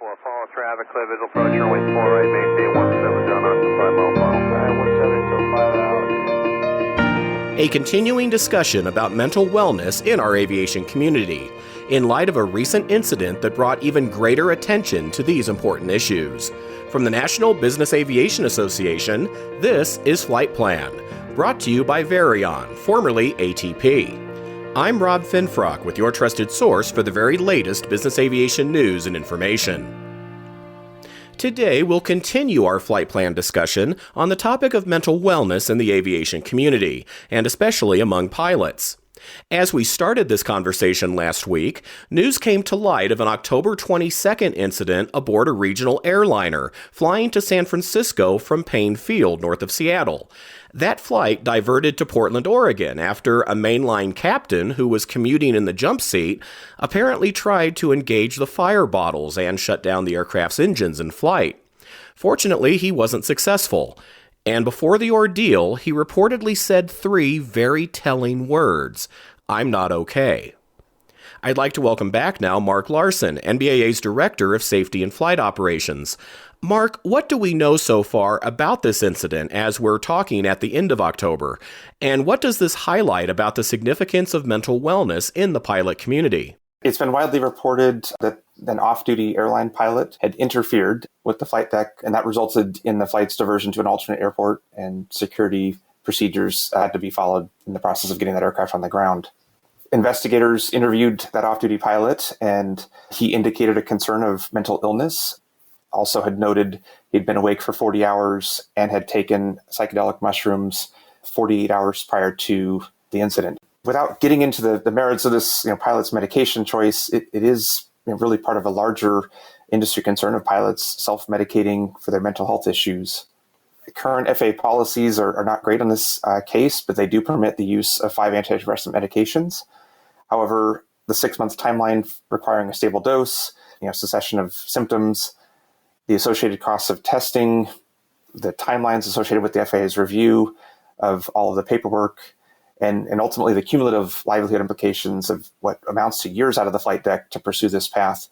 follow traffic, clear visual approach, runway 4 right, maintain 17, John Austin, 5 mile final. 17 till 5 out. A continuing discussion about mental wellness in our aviation community, in light of a recent incident that brought even greater attention to these important issues. From the National Business Aviation Association, this is Flight Plan, brought to you by Varion, formerly ATP. I'm Rob Finfrock with your trusted source for the very latest business aviation news and information. Today, we'll continue our flight plan discussion on the topic of mental wellness in the aviation community, and especially among pilots. As we started this conversation last week, news came to light of an October 22nd incident aboard a regional airliner flying to San Francisco from Payne Field, north of Seattle. That flight diverted to Portland, Oregon, after a mainline captain who was commuting in the jump seat apparently tried to engage the fire bottles and shut down the aircraft's engines in flight. Fortunately, he wasn't successful. And before the ordeal, he reportedly said 3 very telling words: "I'm not okay." I'd like to welcome back now Mark Larson, NBAA's Director of Safety and Flight Operations. Mark, what do we know so far about this incident as we're talking at the end of October? And what does this highlight about the significance of mental wellness in the pilot community? It's been widely reported that an off-duty airline pilot had interfered with the flight deck, and that resulted in the flight's diversion to an alternate airport, and security procedures had to be followed in the process of getting that aircraft on the ground. Investigators interviewed that off-duty pilot, and he indicated a concern of mental illness. Also had noted he'd been awake for 40 hours and had taken psychedelic mushrooms 48 hours prior to the incident. Without getting into the merits of this pilot's medication choice, it is really part of a larger industry concern of pilots self-medicating for their mental health issues. The current FAA policies are not great on this case, but they do permit the use of 5 antidepressant medications. However, the 6-month timeline requiring a stable dose, cessation of symptoms, the associated costs of testing, the timelines associated with the FAA's review of all of the paperwork, and ultimately the cumulative livelihood implications of what amounts to years out of the flight deck to pursue this path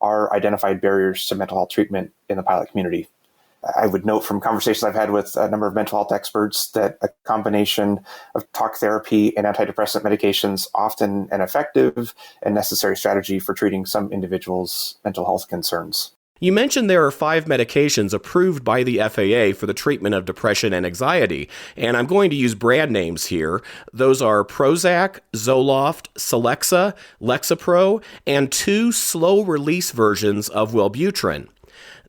are identified barriers to mental health treatment in the pilot community. I would note from conversations I've had with a number of mental health experts that a combination of talk therapy and antidepressant medications often an effective and necessary strategy for treating some individuals' mental health concerns. You mentioned there are 5 medications approved by the FAA for the treatment of depression and anxiety, and I'm going to use brand names here. Those are Prozac, Zoloft, Celexa, Lexapro, and 2 slow-release versions of Wellbutrin.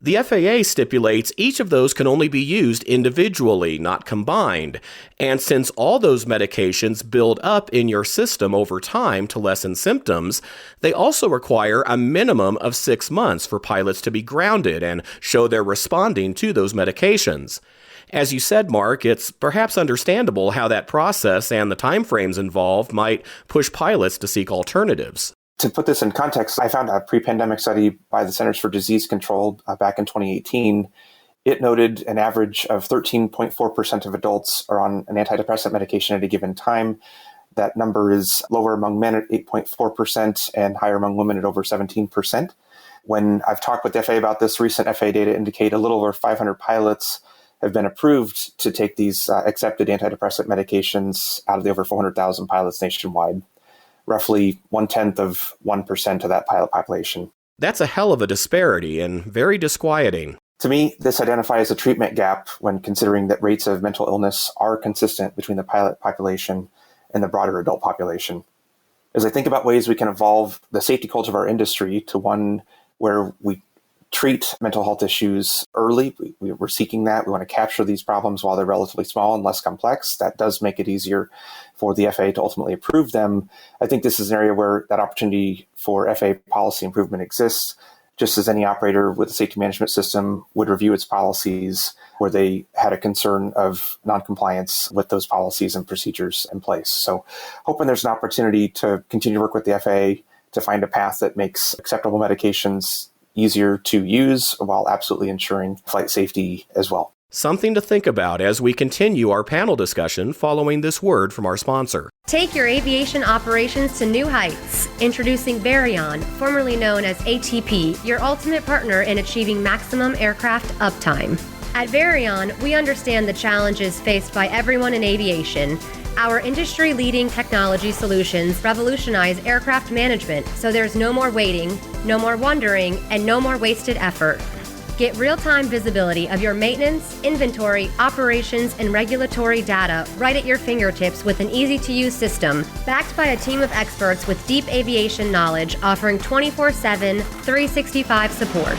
The FAA stipulates each of those can only be used individually, not combined. And since all those medications build up in your system over time to lessen symptoms, they also require a minimum of 6 months for pilots to be grounded and show they're responding to those medications. As you said, Mark, it's perhaps understandable how that process and the timeframes involved might push pilots to seek alternatives. To put this in context, I found a pre-pandemic study by the Centers for Disease Control back in 2018. It noted an average of 13.4% of adults are on an antidepressant medication at a given time. That number is lower among men at 8.4% and higher among women at over 17%. When I've talked with the FAA about this, recent FAA data indicate a little over 500 pilots have been approved to take these accepted antidepressant medications out of the over 400,000 pilots nationwide. Roughly 0.1% of that pilot population. That's a hell of a disparity and very disquieting. To me, this identifies a treatment gap when considering that rates of mental illness are consistent between the pilot population and the broader adult population. As I think about ways we can evolve the safety culture of our industry to one where we treat mental health issues early. We're seeking that. We want to capture these problems while they're relatively small and less complex. That does make it easier for the FAA to ultimately approve them. I think this is an area where that opportunity for FAA policy improvement exists, just as any operator with a safety management system would review its policies where they had a concern of noncompliance with those policies and procedures in place. So hoping there's an opportunity to continue to work with the FAA to find a path that makes acceptable medications easier to use while absolutely ensuring flight safety as well. Something to think about as we continue our panel discussion following this word from our sponsor. Take your aviation operations to new heights. Introducing Varion, formerly known as ATP, your ultimate partner in achieving maximum aircraft uptime. At Varion, we understand the challenges faced by everyone in aviation. Our industry-leading technology solutions revolutionize aircraft management, so there's no more waiting, no more wondering, and no more wasted effort. Get real-time visibility of your maintenance, inventory, operations, and regulatory data right at your fingertips with an easy-to-use system, backed by a team of experts with deep aviation knowledge offering 24/7, 365 support.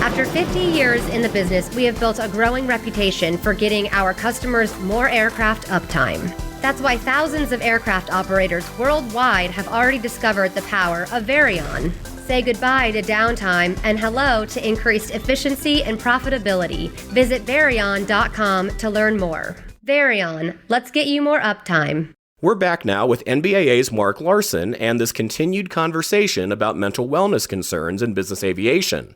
After 50 years in the business, we have built a growing reputation for getting our customers more aircraft uptime. That's why thousands of aircraft operators worldwide have already discovered the power of Varion. Say goodbye to downtime and hello to increased efficiency and profitability. Visit Varion.com to learn more. Varion, let's get you more uptime. We're back now with NBAA's Mark Larson and this continued conversation about mental wellness concerns in business aviation.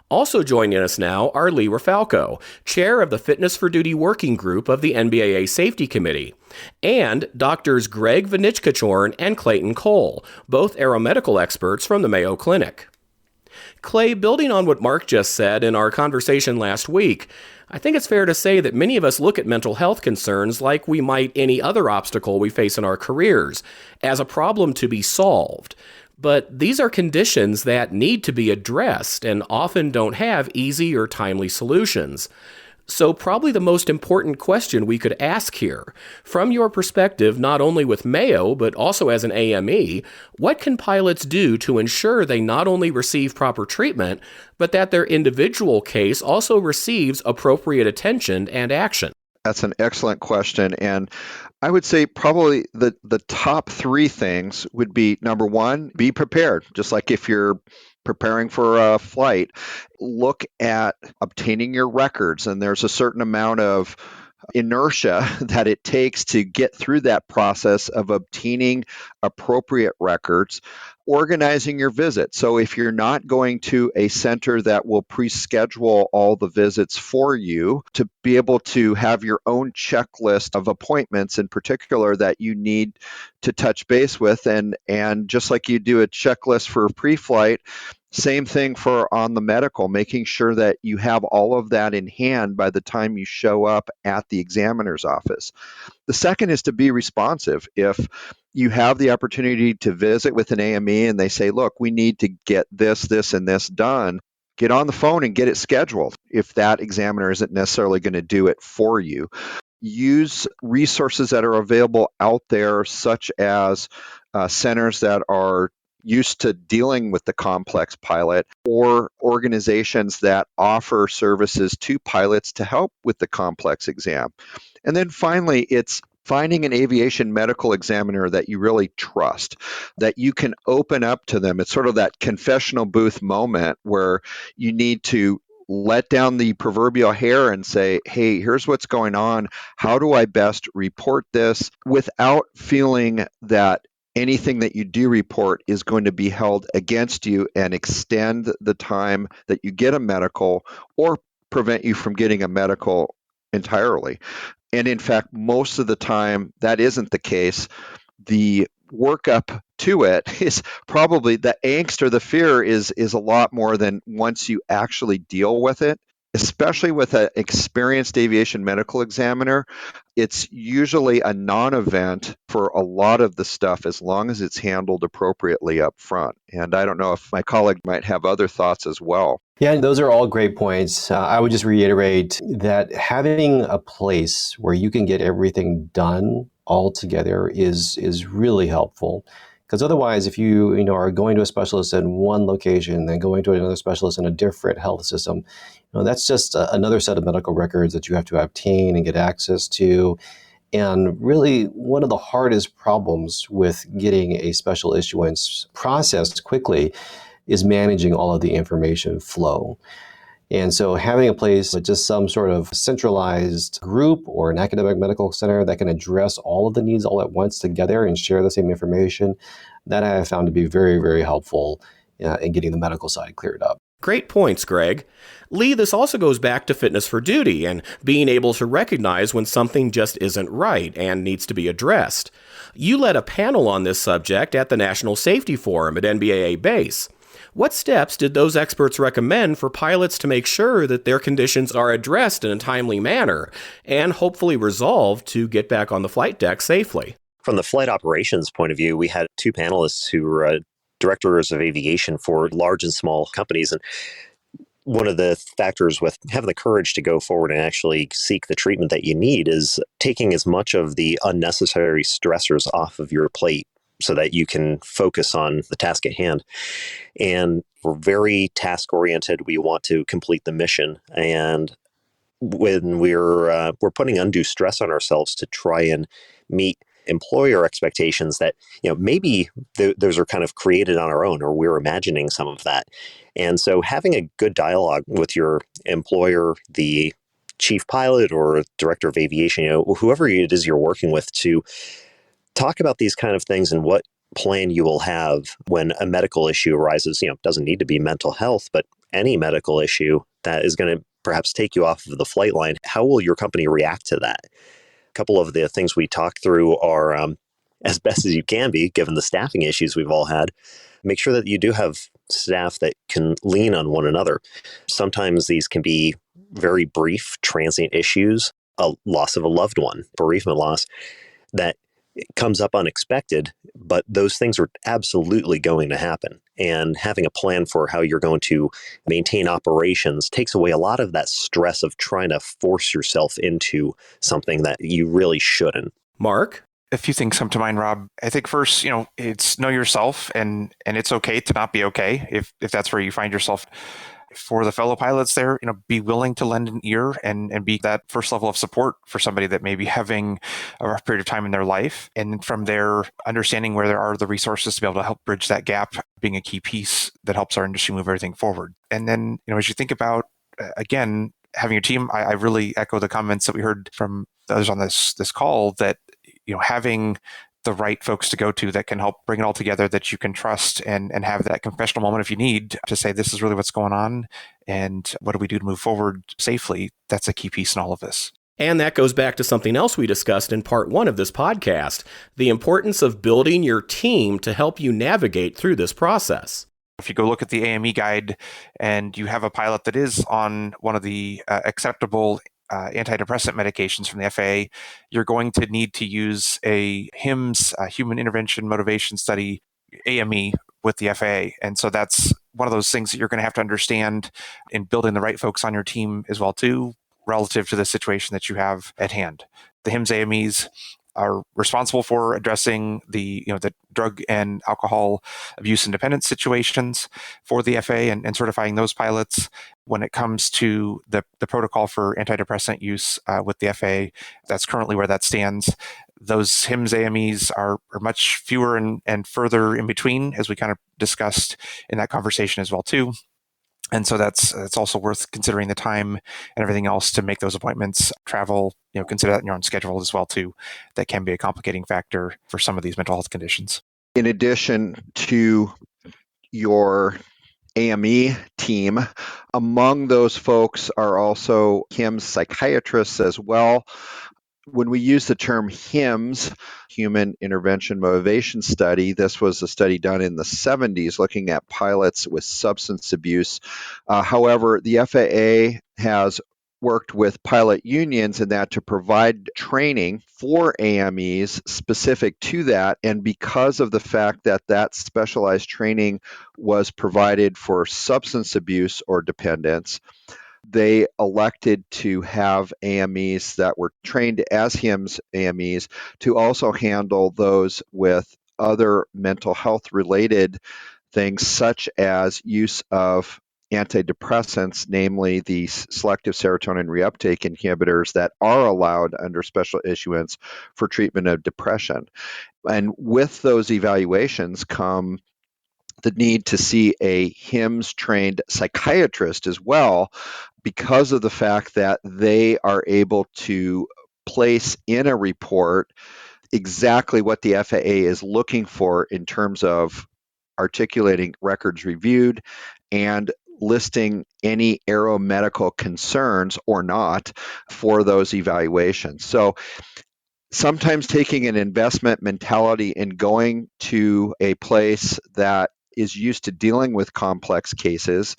Also joining us now are Lee Rafalco, chair of the Fitness for Duty Working Group of the NBAA Safety Committee, and Doctors Greg Vanichkachorn and Clayton Cole, both aeromedical experts from the Mayo Clinic. Clay, building on what Mark just said in our conversation last week, I think it's fair to say that many of us look at mental health concerns like we might any other obstacle we face in our careers, as a problem to be solved. But these are conditions that need to be addressed and often don't have easy or timely solutions. So probably the most important question we could ask here, from your perspective not only with Mayo but also as an AME, what can pilots do to ensure they not only receive proper treatment, but that their individual case also receives appropriate attention and action? That's an excellent question. And I would say probably the top three things would be, number one, be prepared. Just like if you're preparing for a flight, look at obtaining your records. And there's a certain amount of inertia that it takes to get through that process of obtaining appropriate records, organizing your visit. So if you're not going to a center that will pre-schedule all the visits for you, to be able to have your own checklist of appointments in particular that you need to touch base with, and just like you do a checklist for pre-flight, same thing for on the medical, making sure that you have all of that in hand by the time you show up at the examiner's office. The second is to be responsive. If you have the opportunity to visit with an AME and they say, look, we need to get this, and this done, get on the phone and get it scheduled if that examiner isn't necessarily going to do it for you. Use resources that are available out there, such as centers that are used to dealing with the complex pilot, or organizations that offer services to pilots to help with the complex exam. And then finally, it's finding an aviation medical examiner that you really trust, that you can open up to them. It's sort of that confessional booth moment where you need to let down the proverbial hair and say, hey, here's what's going on. How do I best report this without feeling that anything that you do report is going to be held against you and extend the time that you get a medical or prevent you from getting a medical entirely. And in fact, most of the time, that isn't the case. The workup to it is probably the angst or the fear is a lot more than once you actually deal with it. Especially with an experienced aviation medical examiner, it's usually a non-event for a lot of the stuff as long as it's handled appropriately up front. And I don't know if my colleague might have other thoughts as well. Yeah, those are all great points. I would just reiterate that having a place where you can get everything done all together is really helpful. Because otherwise, if you are going to a specialist in one location, then going to another specialist in a different health system, that's just another set of medical records that you have to obtain and get access to. And really, one of the hardest problems with getting a special issuance processed quickly is managing all of the information flow. And so having a place with just some sort of centralized group or an academic medical center that can address all of the needs all at once together and share the same information, that I have found to be very, very helpful in getting the medical side cleared up. Great points, Greg. Lee, this also goes back to fitness for duty and being able to recognize when something just isn't right and needs to be addressed. You led a panel on this subject at the National Safety Forum at NBAA Base. What steps did those experts recommend for pilots to make sure that their conditions are addressed in a timely manner and hopefully resolved to get back on the flight deck safely? From the flight operations point of view, we had two panelists who were directors of aviation for large and small companies. And one of the factors with having the courage to go forward and actually seek the treatment that you need is taking as much of the unnecessary stressors off of your plate so that you can focus on the task at hand. And we're very task oriented. We want to complete the mission. And when we're putting undue stress on ourselves to try and meet employer expectations that maybe those are kind of created on our own, or we're imagining some of that. And so having a good dialogue with your employer, the chief pilot or director of aviation, whoever it is you're working with, to talk about these kind of things and what plan you will have when a medical issue arises. It doesn't need to be mental health, but any medical issue that is going to perhaps take you off of the flight line. How will your company react to that? A couple of the things we talk through are, as best as you can be, given the staffing issues we've all had, make sure that you do have staff that can lean on one another. Sometimes these can be very brief, transient issues, a loss of a loved one, bereavement loss, that comes up unexpected, but those things are absolutely going to happen. And having a plan for how you're going to maintain operations takes away a lot of that stress of trying to force yourself into something that you really shouldn't. Mark? A few things come to mind, Rob. I think first, it's know yourself, and it's okay to not be okay if that's where you find yourself. For the fellow pilots there, be willing to lend an ear and be that first level of support for somebody that may be having a rough period of time in their life. And from there, understanding where there are the resources to be able to help bridge that gap, being a key piece that helps our industry move everything forward. And then, as you think about, again, having a team, I really echo the comments that we heard from others on this call that, having the right folks to go to that can help bring it all together, that you can trust and have that confessional moment if you need to say, this is really what's going on and what do we do to move forward safely. That's a key piece in all of this. And that goes back to something else we discussed in part 1 of this podcast, the importance of building your team to help you navigate through this process. If you go look at the AME guide and you have a pilot that is on one of the acceptable antidepressant medications from the FAA, you're going to need to use a HIMSS, Human Intervention Motivation Study, AME, with the FAA. And so that's one of those things that you're going to have to understand in building the right folks on your team as well, too, relative to the situation that you have at hand. The HIMSS AMEs are responsible for addressing the drug and alcohol abuse and dependence situations for the FAA and certifying those pilots. When it comes to the protocol for antidepressant use with the FAA, that's currently where that stands. Those HIMSS AMEs are much fewer and further in between, as we kind of discussed in that conversation as well, too. And so that's also worth considering the time and everything else to make those appointments, travel, consider that in your own schedule as well, too. That can be a complicating factor for some of these mental health conditions. In addition to your AME team, among those folks are also HIMSS psychiatrists as well. When we use the term HIMSS, Human Intervention Motivation Study, this was a study done in the 70s looking at pilots with substance abuse. However, the FAA has worked with pilot unions in that to provide training for AMEs specific to that. And because of the fact that that specialized training was provided for substance abuse or dependence, they elected to have AMEs that were trained as HIMSS AMEs to also handle those with other mental health related things, such as use of antidepressants, namely the selective serotonin reuptake inhibitors that are allowed under special issuance for treatment of depression. And with those evaluations come the need to see a HIMSS trained psychiatrist as well, because of the fact that they are able to place in a report exactly what the FAA is looking for in terms of articulating records reviewed and listing any aeromedical concerns or not for those evaluations. So sometimes taking an investment mentality and going to a place that is used to dealing with complex cases.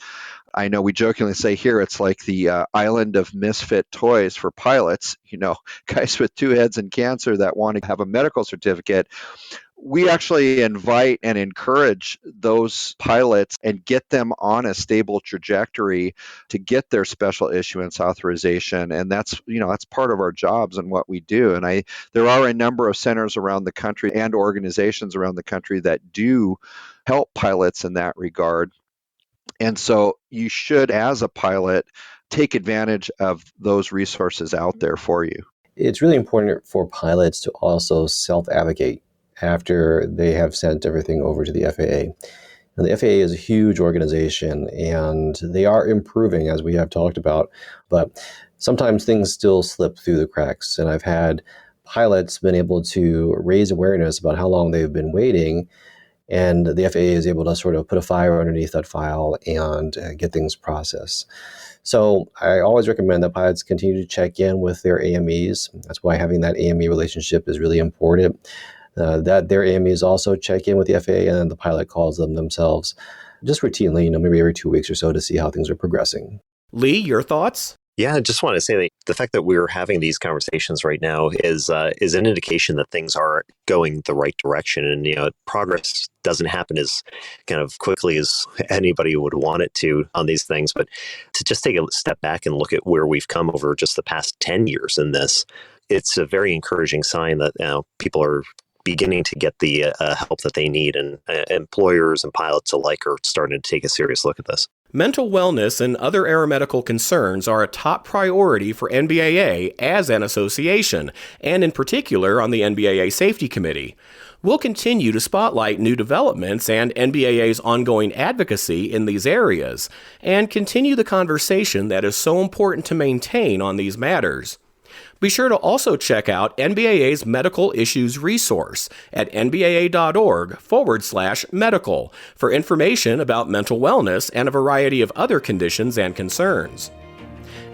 I know we jokingly say here it's like the island of misfit toys for pilots, guys with two heads and cancer that want to have a medical certificate. We actually invite and encourage those pilots and get them on a stable trajectory to get their special issuance authorization. And that's part of our jobs and what we do. And there are a number of centers around the country and organizations around the country that do help pilots in that regard. And so you should, as a pilot, take advantage of those resources out there for you. It's really important for pilots to also self-advocate after they have sent everything over to the FAA. And the FAA is a huge organization, and they are improving, as we have talked about, but sometimes things still slip through the cracks. And I've had pilots been able to raise awareness about how long they've been waiting, and the FAA is able to sort of put a fire underneath that file and get things processed. So I always recommend that pilots continue to check in with their AMEs. That's why having that AME relationship is really important. That their AMEs also check in with the FAA, and then the pilot calls them themselves just routinely, maybe every 2 weeks or so to see how things are progressing. Lee, your thoughts? Yeah, I just want to say that the fact that we're having these conversations right now is an indication that things are going the right direction, and progress doesn't happen as kind of quickly as anybody would want it to on these things. But to just take a step back and look at where we've come over just the past 10 years in this, it's a very encouraging sign that people are beginning to get the help that they need, and employers and pilots alike are starting to take a serious look at this. Mental wellness and other aeromedical concerns are a top priority for NBAA as an association, and in particular on the NBAA Safety Committee. We'll continue to spotlight new developments and NBAA's ongoing advocacy in these areas, and continue the conversation that is so important to maintain on these matters. Be sure to also check out NBAA's Medical Issues Resource at nbaa.org/medical for information about mental wellness and a variety of other conditions and concerns.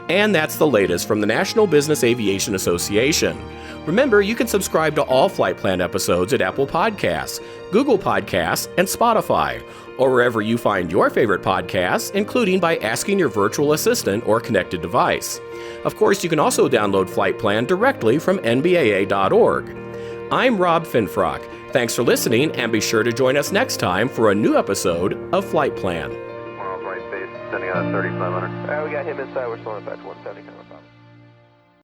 And that's the latest from the National Business Aviation Association. Remember, you can subscribe to all Flight Plan episodes at Apple Podcasts, Google Podcasts, and Spotify, or wherever you find your favorite podcasts, including by asking your virtual assistant or connected device. Of course, you can also download Flight Plan directly from nbaa.org. I'm Rob Finfrock. Thanks for listening, and be sure to join us next time for a new episode of Flight Plan. We're off right base, sending out 3500. We got him inside. We're slowing back to 170.